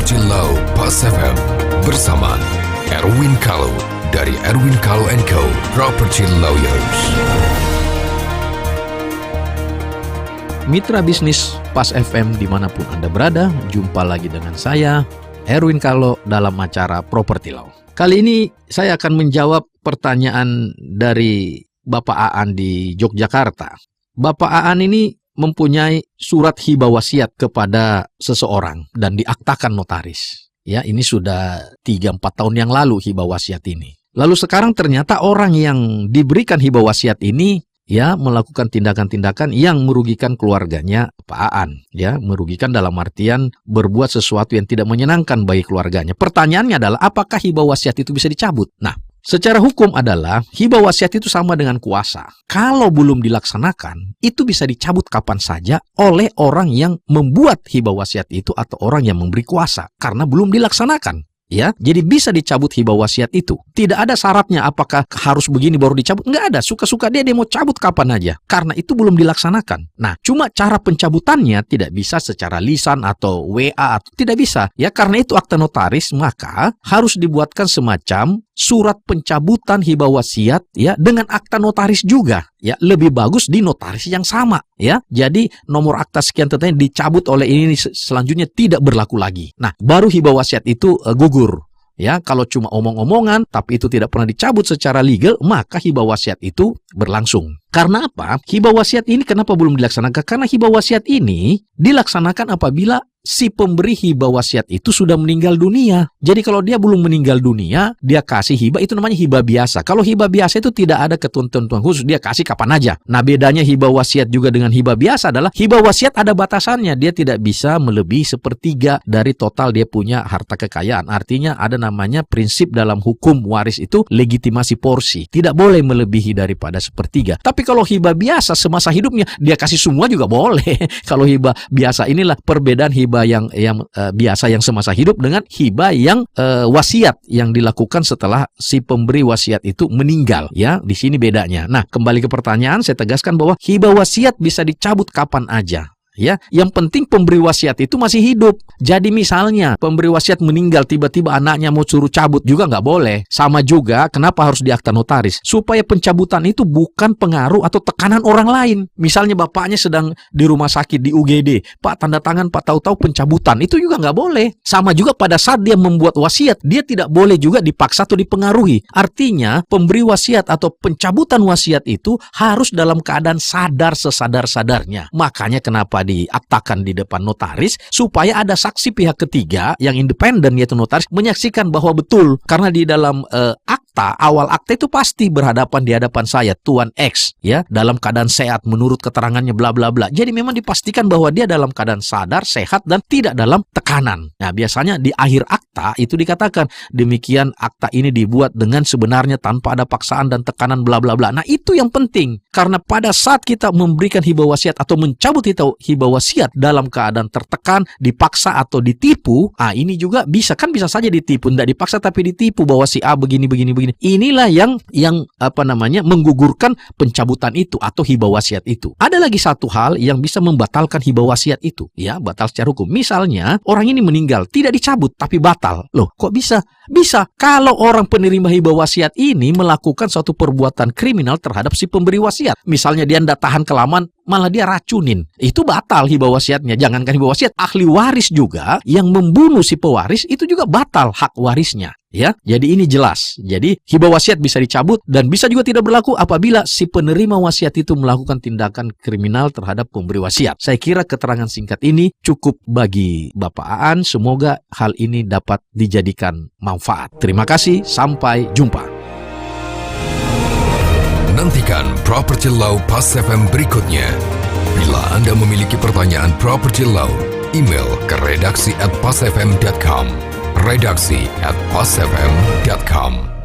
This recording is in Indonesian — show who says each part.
Speaker 1: Property Law Pas FM bersama Erwin Kalau dari Erwin Kalau & Co. Property Lawyers.
Speaker 2: Mitra bisnis Pas FM dimanapun Anda berada, jumpa lagi dengan saya, Erwin Kalau, dalam acara Property Law. Kali ini saya akan menjawab pertanyaan dari Bapak Aan di Yogyakarta. Bapak Aan ini mempunyai surat hibah wasiat kepada seseorang dan diaktakan notaris. Ya, ini sudah 3-4 tahun yang lalu hibah wasiat ini. Lalu sekarang ternyata orang yang diberikan hibah wasiat ini ya melakukan tindakan-tindakan yang merugikan keluarganya Pak Aan. Ya, merugikan dalam artian berbuat sesuatu yang tidak menyenangkan bagi keluarganya. Pertanyaannya adalah apakah hibah wasiat itu bisa dicabut? Nah, secara hukum adalah hibah wasiat itu sama dengan kuasa. Kalau belum dilaksanakan, itu bisa dicabut kapan saja oleh orang yang membuat hibah wasiat itu atau orang yang memberi kuasa karena belum dilaksanakan. Ya, jadi bisa dicabut hibah wasiat itu. Tidak ada syaratnya apakah harus begini baru dicabut. Nggak ada, suka-suka dia mau cabut kapan aja. Karena itu belum dilaksanakan. Nah, cuma cara pencabutannya tidak bisa secara lisan atau WA, atau tidak bisa. Ya, karena itu akta notaris, maka harus dibuatkan semacam surat pencabutan hibah wasiat ya dengan akta notaris juga. Ya, lebih bagus di notaris yang sama ya. Jadi nomor akta sekian tertentu dicabut oleh ini selanjutnya tidak berlaku lagi. Nah, baru hibah wasiat itu gugur. Ya, kalau cuma omong-omongan tapi itu tidak pernah dicabut secara legal, maka hibah wasiat itu berlangsung. Karena apa? Hibah wasiat ini kenapa belum dilaksanakan? Karena hibah wasiat ini dilaksanakan apabila si pemberi hibah wasiat itu sudah meninggal dunia. Jadi kalau dia belum meninggal dunia, dia kasih hibah, itu namanya hibah biasa. Kalau hibah biasa itu tidak ada ketentuan khusus, dia kasih kapan aja. Nah, bedanya hibah wasiat juga dengan hibah biasa adalah hibah wasiat ada batasannya. Dia tidak bisa melebihi 1/3 dari total dia punya harta kekayaan. Artinya ada namanya prinsip dalam hukum waris itu legitimasi porsi. Tidak boleh melebihi daripada 1/3. Tapi kalau hibah biasa semasa hidupnya, dia kasih semua juga boleh. Kalau hibah biasa inilah perbedaan hibah yang biasa yang semasa hidup dengan hibah yang wasiat yang dilakukan setelah si pemberi wasiat itu meninggal ya. Di sini bedanya. Nah, kembali ke pertanyaan, saya tegaskan bahwa hibah wasiat bisa dicabut kapan aja. Ya, yang penting pemberi wasiat itu masih hidup. Jadi misalnya pemberi wasiat meninggal, tiba-tiba anaknya mau suruh cabut juga nggak boleh. Sama juga, kenapa harus diakta notaris? Supaya pencabutan itu bukan pengaruh atau tekanan orang lain. Misalnya bapaknya sedang di rumah sakit di UGD, Pak tanda tangan, Pak tahu-tahu pencabutan, itu juga nggak boleh. Sama juga pada saat dia membuat wasiat, dia tidak boleh juga dipaksa atau dipengaruhi. Artinya pemberi wasiat atau pencabutan wasiat itu harus dalam keadaan sadar sesadar-sadarnya. Makanya kenapa diaktakan di depan notaris, supaya ada saksi pihak ketiga yang independen yaitu notaris menyaksikan bahwa betul, karena di dalam awal akta itu pasti berhadapan di hadapan saya Tuan X ya, dalam keadaan sehat menurut keterangannya bla bla bla. Jadi memang dipastikan bahwa dia dalam keadaan sadar, sehat dan tidak dalam tekanan. Nah, biasanya di akhir akta itu dikatakan demikian akta ini dibuat dengan sebenarnya tanpa ada paksaan dan tekanan bla bla bla. Nah, itu yang penting, karena pada saat kita memberikan hibah wasiat atau mencabut hibah wasiat dalam keadaan tertekan, dipaksa atau ditipu, ini juga bisa saja ditipu, tidak dipaksa tapi ditipu bahwa si A begini. Inilah yang menggugurkan pencabutan itu atau hibah wasiat itu. Ada lagi satu hal yang bisa membatalkan hibah wasiat itu, ya, batal secara hukum. Misalnya orang ini meninggal, tidak dicabut tapi batal. Loh, kok bisa? Bisa kalau orang penerima hibah wasiat ini melakukan suatu perbuatan kriminal terhadap si pemberi wasiat. Misalnya dia tidak tahan kelamaan, malah dia racunin. Itu batal hibah wasiatnya. Jangankan hibah wasiat, ahli waris juga yang membunuh si pewaris itu juga batal hak warisnya. Ya, jadi ini jelas. Jadi hibah wasiat bisa dicabut dan bisa juga tidak berlaku apabila si penerima wasiat itu melakukan tindakan kriminal terhadap pemberi wasiat. Saya kira keterangan singkat ini cukup bagi Bapak Aan. Semoga hal ini dapat dijadikan manfaat. Terima kasih, sampai jumpa.
Speaker 1: Nantikan Property Law Pas FM berikutnya. Bila Anda memiliki pertanyaan Property Law, email ke redaksi@pasfm.com. redaksi@pasfm.com